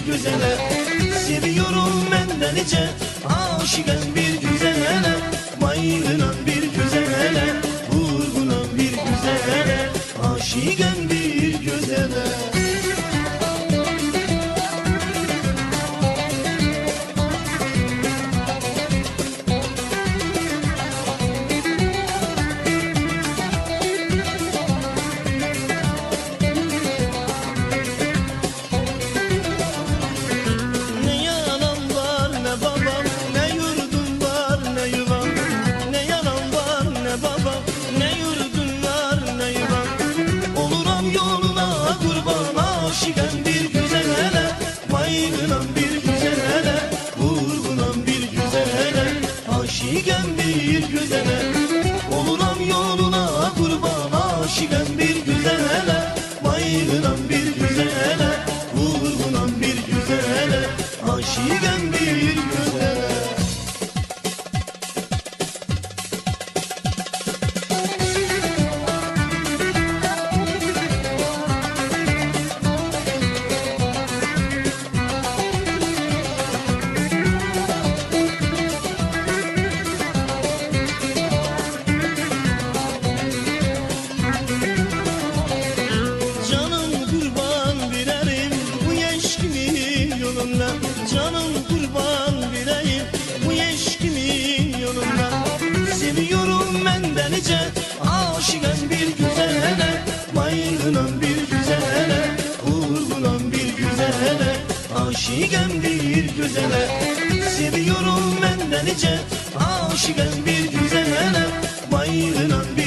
güzele. Seviyorum ben de nice aşıkım bir güzele. Bayılınan bir güzele, vurgunan bir güzele, aşıkım bir güzele. Aşıkım bir güzele, bayılınan bir güzele, vurgunan bir güzele, aşıkım bir güzele. Oluram yoluna kurban, aşıkım bir güzele, bayılınan bir güzele, vurgunan bir güzele, aşıkım bir güzele. Canım kurban bireyim bu yeşkimin yolunda. Seviyorum ben de nice aşıkım bir güzele, bayılınan bir güzele, vurgunan bir güzele, aşıkım bir güzele. Seviyorum ben de nice aşıkım bir güzele, bayılınan bir